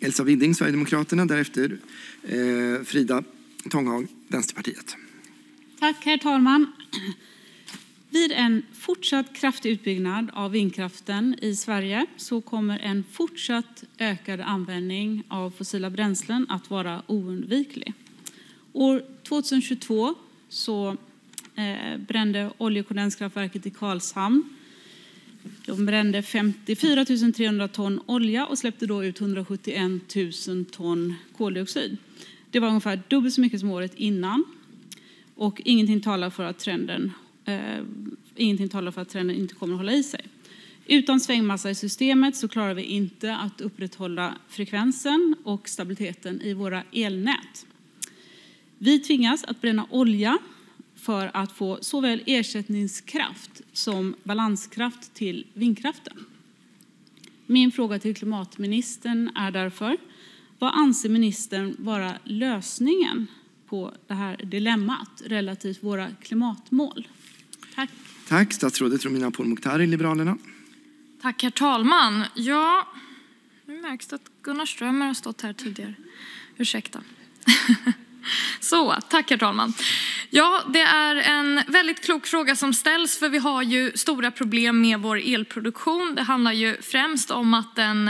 Elsa Widding, Sverigedemokraterna, därefter Frida Tånghag, Vänsterpartiet. Tack herr talman. Vid en fortsatt kraftig utbyggnad av vindkraften i Sverige så kommer en fortsatt ökad användning av fossila bränslen att vara oundviklig. År 2022 så brände oljekondenskraftverket i Karlshamn. De brände 54 300 ton olja och släppte då ut 171 000 ton koldioxid. Det var ungefär dubbelt så mycket som året innan. Och ingenting talar för att trenden inte kommer att hålla i sig. Utan svängmassa i systemet så klarar vi inte att upprätthålla frekvensen och stabiliteten i våra elnät. Vi tvingas att bränna olja för att få såväl ersättningskraft som balanskraft till vindkraften. Min fråga till klimatministern är därför: vad anser ministern vara lösningen på det här dilemmat relativt våra klimatmål? Tack. Tack, statsrådet Romina Pourmokhtari, Liberalerna. Tack herr talman. Ja, nu märks det att Gunnar Strömmer har stått här tidigare. Ursäkta. Så, tack herr talman. Ja, det är en väldigt klok fråga som ställs, för vi har ju stora problem med vår elproduktion. Det handlar ju främst om att den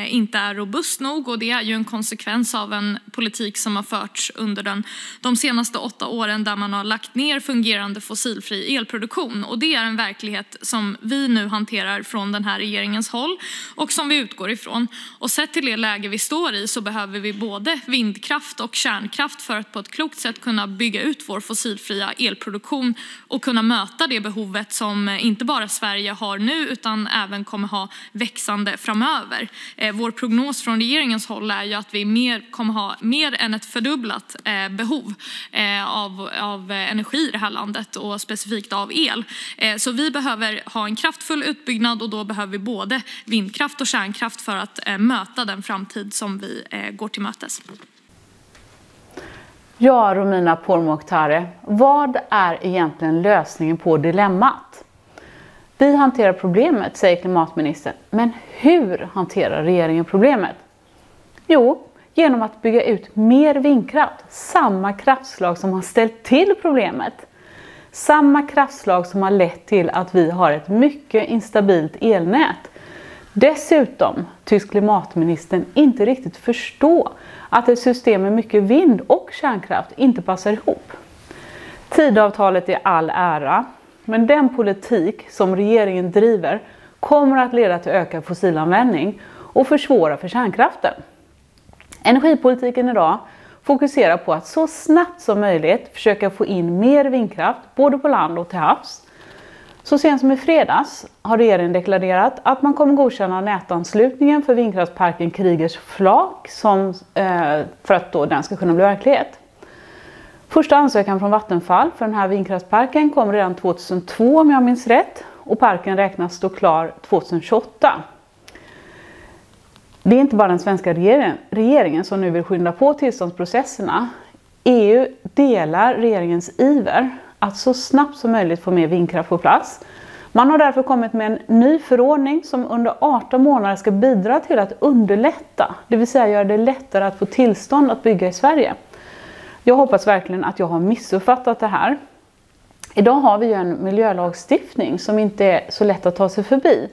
inte är robust nog, och det är ju en konsekvens av en politik som har förts under de senaste 8 åren där man har lagt ner fungerande fossilfri elproduktion. Och det är en verklighet som vi nu hanterar från den här regeringens håll och som vi utgår ifrån. Och sett till det läge vi står i så behöver vi både vindkraft och kärnkraft för att på ett klokt sätt kunna bygga ut vår fossilfria elproduktion och kunna möta det behovet som inte bara Sverige har nu utan även kommer ha växande framöver. Vår prognos från regeringens håll är ju att vi kommer ha mer än ett fördubblat behov av energi i det här landet och specifikt av el. Så vi behöver ha en kraftfull utbyggnad, och då behöver vi både vindkraft och kärnkraft för att möta den framtid som vi går till mötes. Ja, Romina Pourmokhtari, vad är egentligen lösningen på dilemmat? Vi hanterar problemet, säger klimatministern. Men hur hanterar regeringen problemet? Jo, genom att bygga ut mer vindkraft. Samma kraftslag som har ställt till problemet. Samma kraftslag som har lett till att vi har ett mycket instabilt elnät. Dessutom tycks klimatministern inte riktigt förstå att ett system med mycket vind och kärnkraft inte passar ihop. Tidavtalet är all ära, men den politik som regeringen driver kommer att leda till ökad fossilanvändning och försvåra för kärnkraften. Energipolitiken idag fokuserar på att så snabbt som möjligt försöka få in mer vindkraft både på land och till havs. Så sent som i fredags har regeringen deklarerat att man kommer godkänna nätanslutningen för vindkraftsparken Kriegers Flak för att då den ska kunna bli verklighet. Första ansökan från Vattenfall för den här vindkraftsparken kom redan 2002 om jag minns rätt, och parken räknas stå klar 2028. Det är inte bara den svenska regeringen som nu vill skynda på tillståndsprocesserna. EU delar regeringens iver att så snabbt som möjligt få med vindkraft på plats. Man har därför kommit med en ny förordning som under 18 månader ska bidra till att underlätta, det vill säga göra det lättare att få tillstånd att bygga i Sverige. Jag hoppas verkligen att jag har missuppfattat det här. Idag har vi ju en miljölagstiftning som inte är så lätt att ta sig förbi.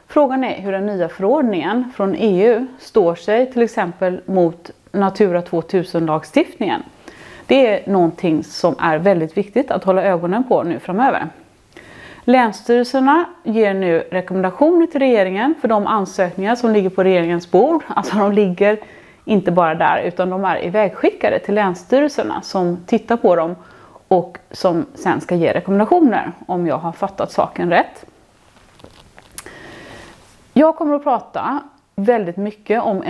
Frågan är hur den nya förordningen från EU står sig till exempel mot Natura 2000-lagstiftningen. Det är någonting som är väldigt viktigt att hålla ögonen på nu framöver. Länsstyrelserna ger nu rekommendationer till regeringen för de ansökningar som ligger på regeringens bord. Alltså de ligger inte bara där utan de är ivägskickade till länsstyrelserna som tittar på dem och som sen ska ge rekommendationer, om jag har fattat saken rätt. Jag kommer att prata väldigt mycket om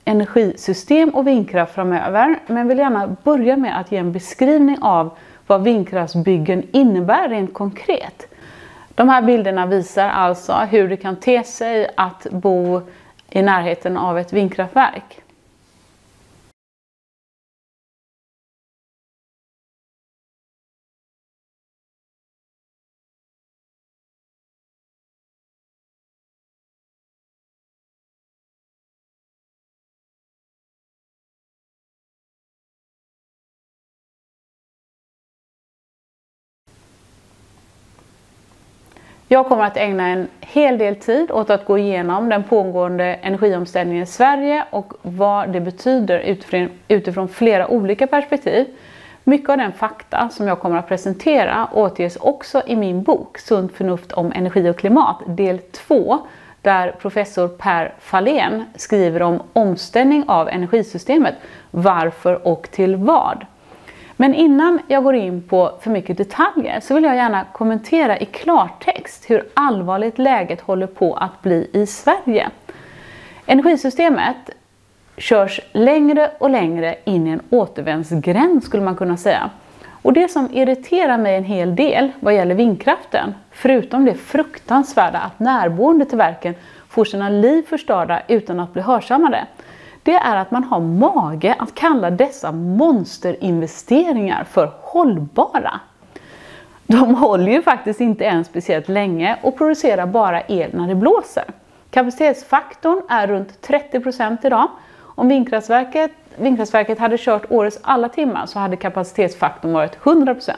energisystem och vindkraft framöver, men vill gärna börja med att ge en beskrivning av vad vindkraftsbyggen innebär rent konkret. De här bilderna visar alltså hur det kan te sig att bo i närheten av ett vindkraftverk. Jag kommer att ägna en hel del tid åt att gå igenom den pågående energiomställningen i Sverige och vad det betyder utifrån flera olika perspektiv. Mycket av den fakta som jag kommer att presentera återges också i min bok Sunt förnuft om energi och klimat, del 2, där professor Per Fahlén skriver om omställning av energisystemet, varför och till vad. Men innan jag går in på för mycket detaljer så vill jag gärna kommentera i klartext hur allvarligt läget håller på att bli i Sverige. Energisystemet körs längre och längre in i en återvändsgränd, skulle man kunna säga. Och det som irriterar mig en hel del vad gäller vindkraften, förutom det fruktansvärda att närboende till verken får sina liv förstörda utan att bli hörsammade, det är att man har mage att kalla dessa monsterinvesteringar för hållbara. De håller ju faktiskt inte ens speciellt länge och producerar bara el när det blåser. Kapacitetsfaktorn är runt 30% idag. Om vindkraftverket hade kört årets alla timmar så hade kapacitetsfaktorn varit 100%.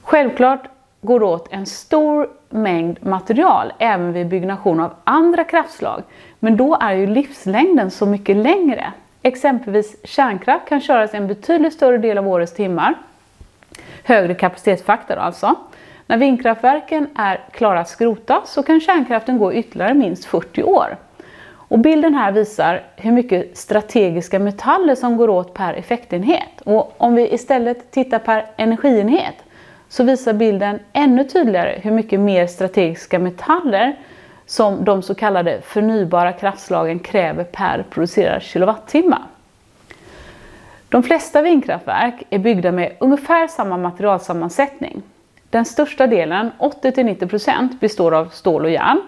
Självklart går det åt en stor mängd material även vid byggnation av andra kraftslag. Men då är ju livslängden så mycket längre. Exempelvis kärnkraft kan köras en betydligt större del av årets timmar. Högre kapacitetsfaktor alltså. När vindkraftverken är klara att skrotas så kan kärnkraften gå ytterligare minst 40 år. Och bilden här visar hur mycket strategiska metaller som går åt per effektenhet. Och om vi istället tittar per energienhet så visar bilden ännu tydligare hur mycket mer strategiska metaller som de så kallade förnybara kraftslagen kräver per producerad kilowattimme. De flesta vindkraftverk är byggda med ungefär samma materialsammansättning. Den största delen, 80-90%, består av stål och järn.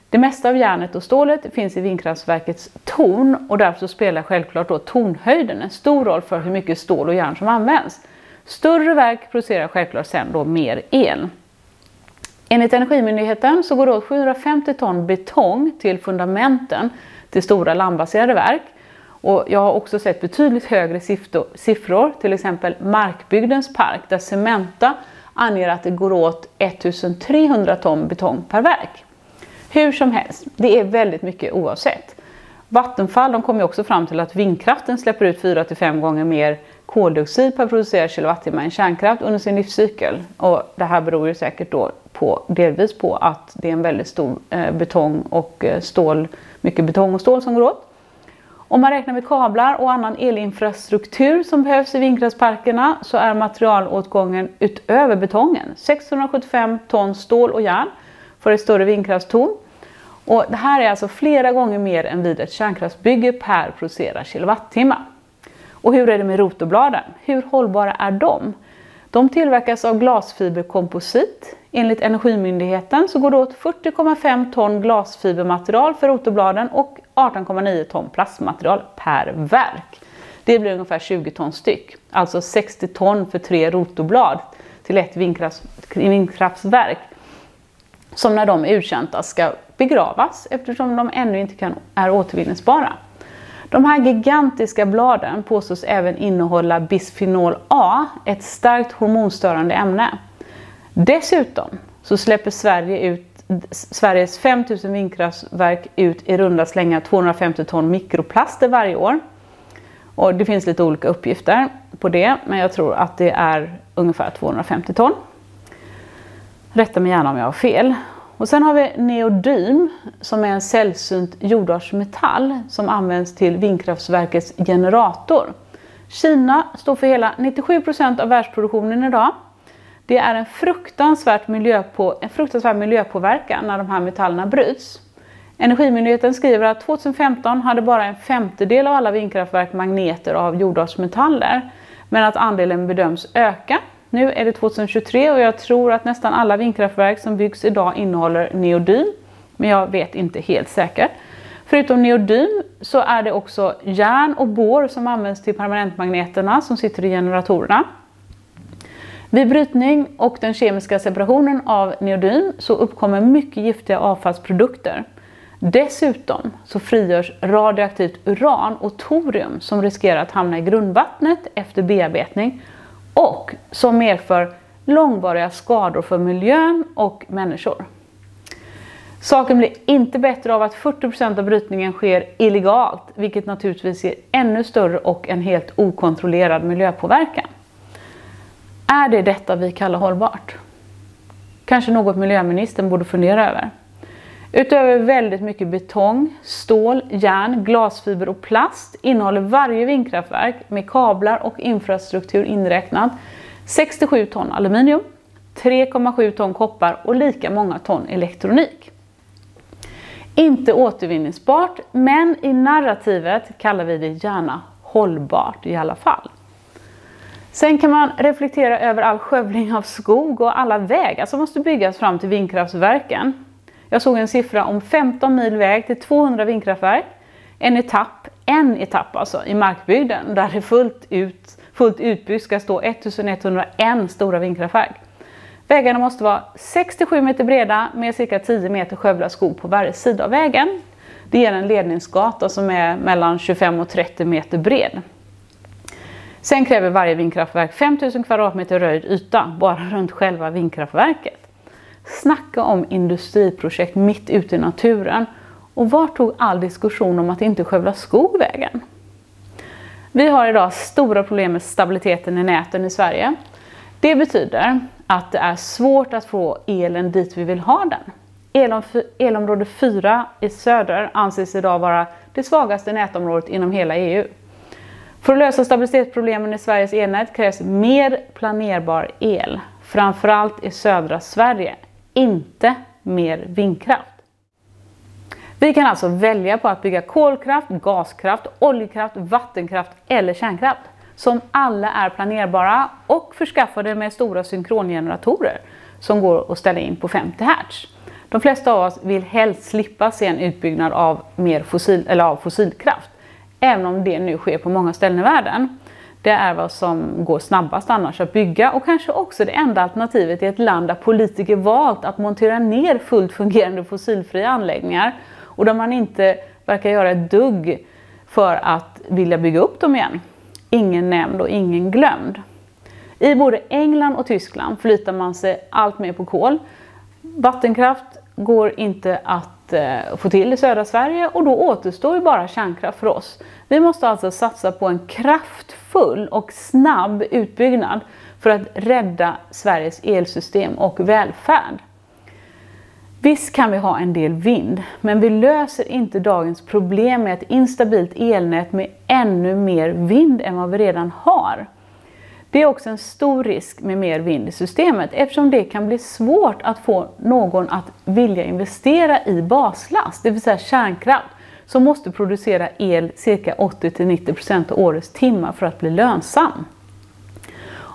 Det mesta av järnet och stålet finns i vindkraftverkets torn och därför spelar självklart då tornhöjden en stor roll för hur mycket stål och järn som används. Större verk producerar självklart sen då mer el. Enligt Energimyndigheten så går det åt 750 ton betong till fundamenten till stora landbaserade verk. Och jag har också sett betydligt högre siffror, till exempel Markbygdens park där Cementa anger att det går åt 1300 ton betong per verk. Hur som helst, det är väldigt mycket oavsett. Vattenfall de kommer också fram till att vindkraften släpper ut 4-5 gånger mer koldioxid per producerad kilowattimme än kärnkraft under sin livscykel. Och det här beror ju säkert då delvis på att det är en väldigt stor mycket betong och stål som går åt. Om man räknar med kablar och annan elinfrastruktur som behövs i vindkraftsparkerna så är materialåtgången utöver betongen 675 ton stål och järn för ett större vindkraftstorn. Och det här är alltså flera gånger mer än vid ett kärnkraftsbygge per producerad kilowattimme. Och hur är det med rotorbladen? Hur hållbara är de? De tillverkas av glasfiberkomposit. Enligt Energimyndigheten så går det åt 40,5 ton glasfibermaterial för rotorbladen och 18,9 ton plastmaterial per verk. Det blir ungefär 20 ton styck. Alltså 60 ton för 3 rotorblad till ett vindkraftsverk. Som när de är uttjänta ska begravas eftersom de ännu inte är återvinningsbara. De här gigantiska bladen påstås även innehålla bisfenol A, ett starkt hormonstörande ämne. Dessutom så släpper Sveriges 5000 vindkraftverk ut i runda slängar 250 ton mikroplaster varje år. Och det finns lite olika uppgifter på det, men jag tror att det är ungefär 250 ton. Rätta mig gärna om jag har fel. Och sen har vi neodym som är en sällsynt jordartsmetall som används till vindkraftverkets generator. Kina står för hela 97% av världsproduktionen idag. Det är en fruktansvärd miljöpåverkan när de här metallerna bryts. Energimyndigheten skriver att 2015 hade bara en femtedel av alla vindkraftverk magneter av jordartsmetaller, men att andelen bedöms öka. Nu är det 2023 och jag tror att nästan alla vindkraftverk som byggs idag innehåller neodym, men jag vet inte helt säkert. Förutom neodym så är det också järn och bor som används till permanentmagneterna som sitter i generatorerna. Vid brytning och den kemiska separationen av neodym så uppkommer mycket giftiga avfallsprodukter. Dessutom så frigörs radioaktivt uran och torium som riskerar att hamna i grundvattnet efter bearbetning och som medför långvariga skador för miljön och människor. Saken blir inte bättre av att 40% av brytningen sker illegalt, vilket naturligtvis ger ännu större och en helt okontrollerad miljöpåverkan. Är det detta vi kallar hållbart? Kanske något miljöministern borde fundera över. Utöver väldigt mycket betong, stål, järn, glasfiber och plast innehåller varje vindkraftverk med kablar och infrastruktur inräknat 67 ton aluminium, 3,7 ton koppar och lika många ton elektronik. Inte återvinningsbart, men i narrativet kallar vi det gärna hållbart i alla fall. Sen kan man reflektera över all skövling av skog och alla vägar som måste byggas fram till vindkraftverken. Jag såg en siffra om 15 mil väg till 200 vindkraftverk. En etapp alltså i markbygden där det fullt utbyggt ska stå 1101 stora vindkraftverk. Vägarna måste vara 67 meter breda med cirka 10 meter skövlad skog på varje sida av vägen. Det ger en ledningsgata som är mellan 25 och 30 meter bred. Sen kräver varje vindkraftverk 5000 kvadratmeter röjd yta bara runt själva vindkraftverket. Snacka om industriprojekt mitt ute i naturen. Och var tog all diskussion om att inte skövla skog vägen? Vi har idag stora problem med stabiliteten i näten i Sverige. Det betyder att det är svårt att få elen dit vi vill ha den. Elområde 4 i söder anses idag vara det svagaste nätområdet inom hela EU. För att lösa stabilitetsproblemen i Sveriges elnät krävs mer planerbar el, framförallt i södra Sverige, inte mer vindkraft. Vi kan alltså välja på att bygga kolkraft, gaskraft, oljekraft, vattenkraft eller kärnkraft som alla är planerbara och förskaffade med stora synkrongeneratorer som går att ställa in på 50 Hz. De flesta av oss vill helst slippa se en utbyggnad av fossilkraft, även om det nu sker på många ställen i världen. Det är vad som går snabbast annars att bygga och kanske också det enda alternativet i ett land där politiker valt att montera ner fullt fungerande fossilfria anläggningar och där man inte verkar göra ett dugg för att vilja bygga upp dem igen. Ingen nämnd och ingen glömd. I både England och Tyskland förlitar man sig allt mer på kol. Vattenkraft går inte att få till i södra Sverige och då återstår ju bara kärnkraft för oss. Vi måste alltså satsa på en kraftfull och snabb utbyggnad för att rädda Sveriges elsystem och välfärd. Visst kan vi ha en del vind, men vi löser inte dagens problem med ett instabilt elnät med ännu mer vind än vad vi redan har. Det är också en stor risk med mer vind i systemet eftersom det kan bli svårt att få någon att vilja investera i baslast, det vill säga kärnkraft, som måste producera el cirka 80-90% av årets timmar för att bli lönsam.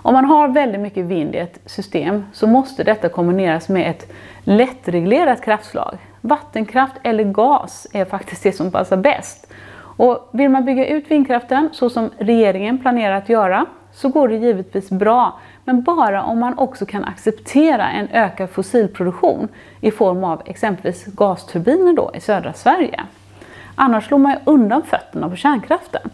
Om man har väldigt mycket vind i ett system så måste detta kombineras med ett lättreglerat kraftslag. Vattenkraft eller gas är faktiskt det som passar bäst. Och vill man bygga ut vindkraften så som regeringen planerar att göra så går det givetvis bra, men bara om man också kan acceptera en ökad fossilproduktion i form av exempelvis gasturbiner då i södra Sverige. Annars slår man undan fötterna på kärnkraften.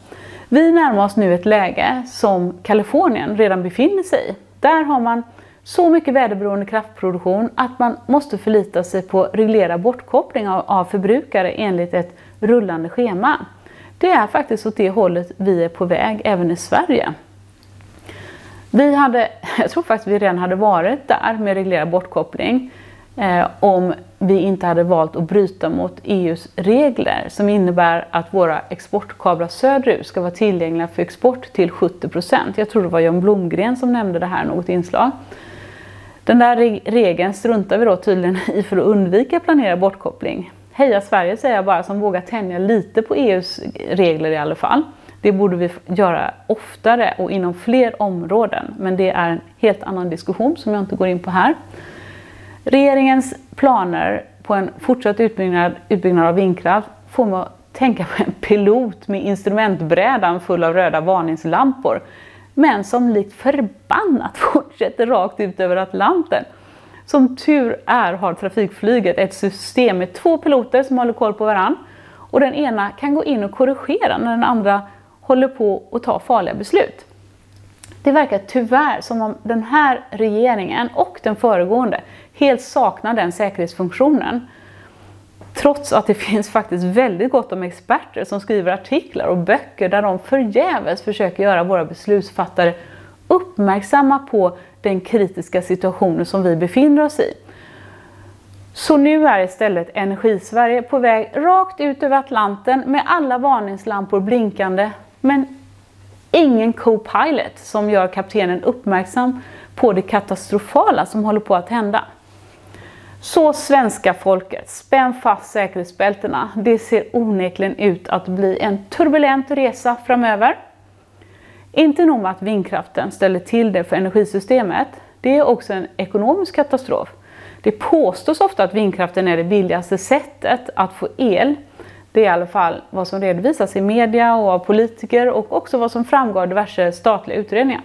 Vi närmar oss nu ett läge som Kalifornien redan befinner sig i. Där har man så mycket väderberoende kraftproduktion att man måste förlita sig på reglerad bortkoppling av förbrukare enligt ett rullande schema. Det är faktiskt åt det hållet vi är på väg även i Sverige. Jag tror faktiskt vi redan hade varit där med reglerad bortkoppling om vi inte hade valt att bryta mot EUs regler som innebär att våra exportkablar söderut ska vara tillgängliga för export till 70%. Jag tror det var John Blomgren som nämnde det här i något inslag. Den där regeln struntar vi då tydligen i för att undvika planerad bortkoppling. Heja Sverige säger jag bara som vågar tänja lite på EUs regler i alla fall. Det borde vi göra oftare och inom fler områden, men det är en helt annan diskussion som jag inte går in på här. Regeringens planer på en fortsatt utbyggnad av vindkraft får mig att tänka på en pilot med instrumentbrädan full av röda varningslampor, men som likt förbannat fortsätter rakt ut över Atlanten. Som tur är har trafikflyget ett system med 2 piloter som håller koll på varann och den ena kan gå in och korrigera när den andra håller på att ta farliga beslut. Det verkar tyvärr som om den här regeringen och den föregående helt saknar den säkerhetsfunktionen. Trots att det finns faktiskt väldigt gott om experter som skriver artiklar och böcker där de förgäves försöker göra våra beslutsfattare uppmärksamma på den kritiska situationen som vi befinner oss i. Så nu är istället Energisverige på väg rakt ut över Atlanten med alla varningslampor blinkande, men ingen co-pilot som gör kaptenen uppmärksam på det katastrofala som håller på att hända. Så svenska folket, spänn fast säkerhetsbältena. Det ser onekligen ut att bli en turbulent resa framöver. Inte nog med att vindkraften ställer till det för energisystemet, det är också en ekonomisk katastrof. Det påstås ofta att vindkraften är det billigaste sättet att få el. Det är i alla fall vad som redovisas i media och av politiker och också vad som framgår av diverse statliga utredningar.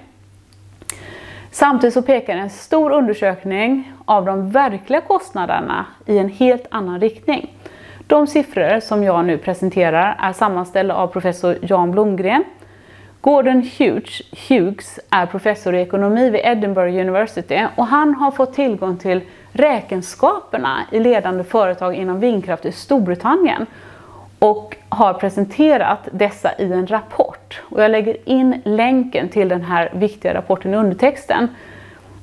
Samtidigt så pekar en stor undersökning av de verkliga kostnaderna i en helt annan riktning. De siffror som jag nu presenterar är sammanställda av professor Jan Blomgren. Gordon Hughes är professor i ekonomi vid Edinburgh University och han har fått tillgång till räkenskaperna i ledande företag inom vindkraft i Storbritannien och har presenterat dessa i en rapport. Och jag lägger in länken till den här viktiga rapporten i undertexten.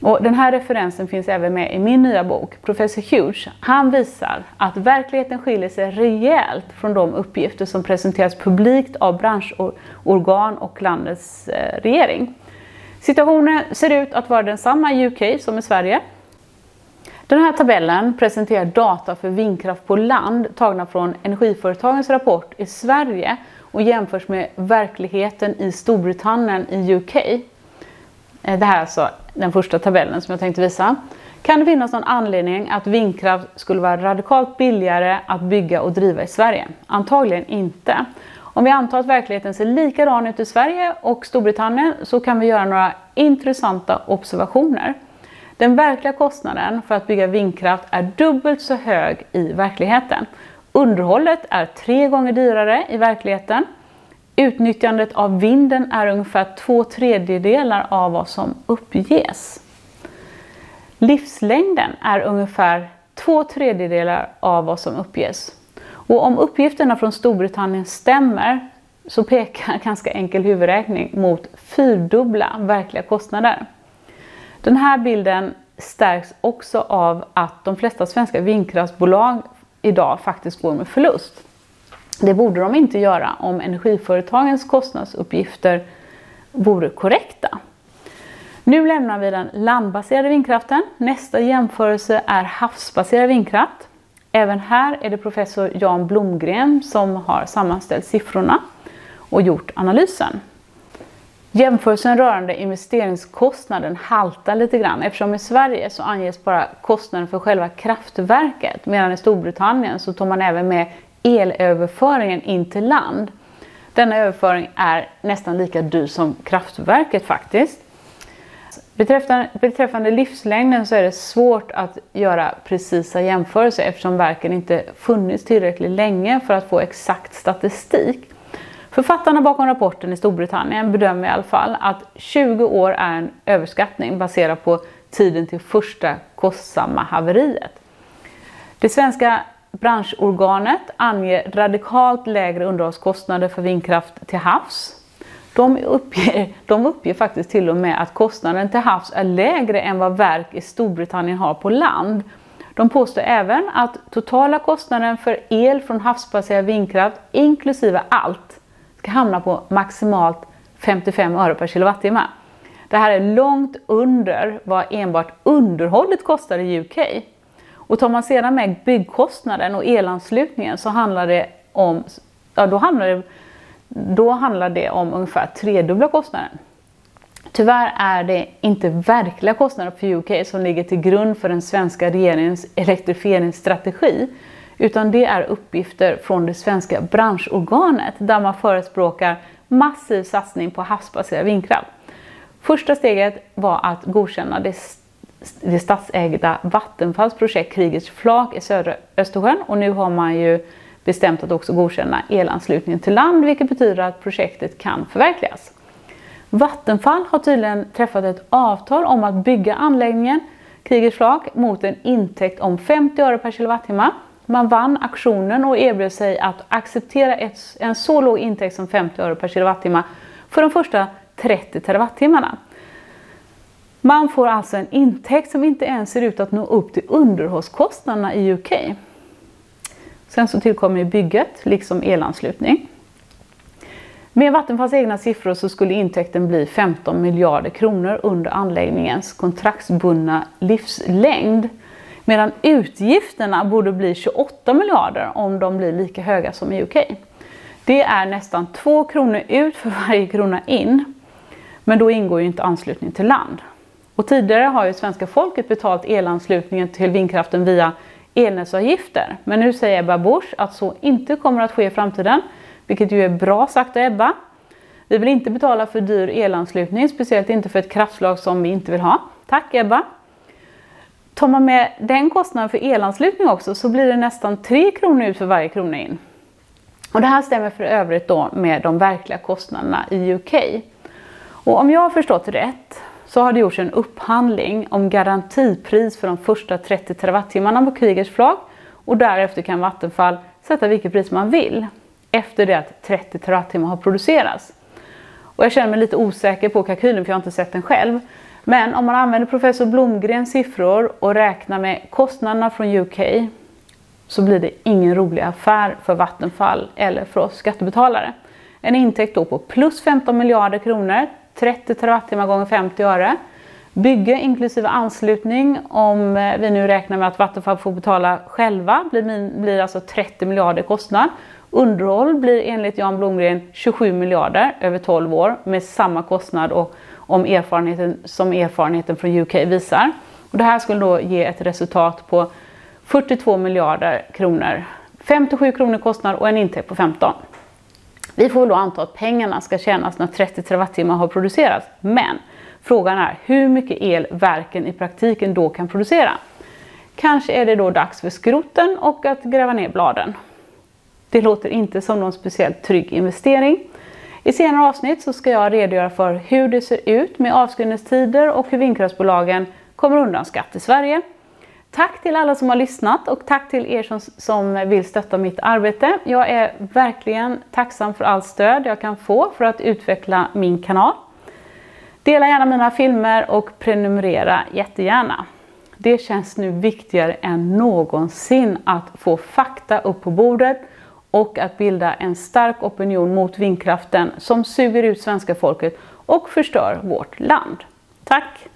Och den här referensen finns även med i min nya bok. Professor Hughes, han visar att verkligheten skiljer sig rejält från de uppgifter som presenteras publikt av branschorgan och landets regering. Situationen ser ut att vara densamma i UK som i Sverige. Den här tabellen presenterar data för vindkraft på land tagna från Energiföretagens rapport i Sverige och jämförs med verkligheten i Storbritannien i UK. Det här är alltså den första tabellen som jag tänkte visa. Kan det finnas någon anledning att vindkraft skulle vara radikalt billigare att bygga och driva i Sverige? Antagligen inte. Om vi antar att verkligheten ser likadan ut i Sverige och Storbritannien så kan vi göra några intressanta observationer. Den verkliga kostnaden för att bygga vindkraft är dubbelt så hög i verkligheten. Underhållet är 3 gånger dyrare i verkligheten. Utnyttjandet av vinden är ungefär 2/3 av vad som uppges. Livslängden är ungefär 2/3 av vad som uppges. Och om uppgifterna från Storbritannien stämmer så pekar ganska enkel huvudräkning mot 4-dubbla verkliga kostnader. Den här bilden stärks också av att de flesta svenska vindkraftsbolag idag faktiskt går med förlust. Det borde de inte göra om energiföretagens kostnadsuppgifter vore korrekta. Nu lämnar vi den landbaserade vindkraften. Nästa jämförelse är havsbaserad vindkraft. Även här är det professor Jan Blomgren som har sammanställt siffrorna och gjort analysen. Jämförelsen rörande investeringskostnaden haltar lite grann eftersom i Sverige så anges bara kostnaden för själva kraftverket, medan i Storbritannien så tar man även med elöverföringen in till land. Denna överföring är nästan lika dyr som kraftverket faktiskt. Beträffande livslängden så är det svårt att göra precisa jämförelser eftersom verken inte funnits tillräckligt länge för att få exakt statistik. Författarna bakom rapporten i Storbritannien bedömer i alla fall att 20 år är en överskattning baserad på tiden till första kostsamma haveriet. Det svenska branschorganet anger radikalt lägre underhållskostnader för vindkraft till havs. De uppger faktiskt till och med att kostnaden till havs är lägre än vad verk i Storbritannien har på land. De påstår även att totala kostnaden för el från havsbaserad vindkraft inklusive allt ska hamna på maximalt 55 öre per kilowattimme. Det här är långt under vad enbart underhållet kostar i UK. Och tar man sedan med byggkostnaden och elanslutningen så handlar det om, då handlar det om ungefär 3-dubbla kostnaden. Tyvärr är det inte verkliga kostnader för UK som ligger till grund för den svenska regeringens elektrifieringsstrategi, utan det är uppgifter från det svenska branschorganet där man förespråkar massiv satsning på havsbaserad vindkraft. Första steget var att godkänna det statsägda Vattenfalls projekt Kriegers flak i södra Östersjön, och nu har man ju bestämt att också godkänna elanslutningen till land, vilket betyder att projektet kan förverkligas. Vattenfall har tydligen träffat ett avtal om att bygga anläggningen Kriegers flak mot en intäkt om 50 öre per kilowattimme. Man vann auktionen och erbjöd sig att acceptera en så låg intäkt som 50 öre per kilowattimme för de första 30 terawattimmarna. Man får alltså en intäkt som inte ens ser ut att nå upp till underhållskostnaderna i UK. Sen så tillkommer bygget, liksom elanslutning. Med Vattenfalls egna siffror så skulle intäkten bli 15 miljarder kronor under anläggningens kontraktsbundna livslängd. Medan utgifterna borde bli 28 miljarder om de blir lika höga som i UK. Det är nästan 2 kronor ut för varje krona in. Men då ingår ju inte anslutning till land. Och tidigare har ju svenska folket betalt elanslutningen till vindkraften via elnätsavgifter. Men nu säger Ebba Busch att så inte kommer att ske i framtiden. Vilket ju är bra sagt av Ebba. Vi vill inte betala för dyr elanslutning, speciellt inte för ett kraftslag som vi inte vill ha. Tack Ebba! Tar man med den kostnaden för elanslutning också så blir det nästan 3 kronor ut för varje krona in. Och det här stämmer för övrigt då med de verkliga kostnaderna i UK. Och om jag har förstått rätt så har det gjorts en upphandling om garantipris för de första 30 terawattimmarna på Kriegers flak. Och därefter kan Vattenfall sätta vilket pris man vill efter det att 30 terawattimmar har producerats. Och jag känner mig lite osäker på kalkylen för jag har inte sett den själv. Men om man använder professor Blomgrens siffror och räknar med kostnaderna från UK så blir det ingen rolig affär för Vattenfall eller för oss skattebetalare. En intäkt då på plus 15 miljarder kronor, 30 terawattimmar gånger 50 öre. Bygge inklusive anslutning, om vi nu räknar med att Vattenfall får betala själva, blir alltså 30 miljarder kostnad. Underhåll blir enligt Jan Blomgren 27 miljarder över 12 år med samma kostnad och om erfarenheten från UK visar. Och det här skulle då ge ett resultat på 42 miljarder kronor. 57 kronor kostnad och en intäkt på 15. Vi får då anta att pengarna ska tjänas när 30 terawattimmar har producerats. Men frågan är hur mycket el verken i praktiken då kan producera. Kanske är det då dags för skroten och att gräva ner bladen. Det låter inte som någon speciellt trygg investering. I senare avsnitt så ska jag redogöra för hur det ser ut med avskrivningstider och hur vindkraftsbolagen kommer undan skatt i Sverige. Tack till alla som har lyssnat och tack till er som vill stötta mitt arbete. Jag är verkligen tacksam för allt stöd jag kan få för att utveckla min kanal. Dela gärna mina filmer och prenumerera jättegärna. Det känns nu viktigare än någonsin att få fakta upp på bordet och att bilda en stark opinion mot vindkraften som suger ut svenska folket och förstör vårt land. Tack!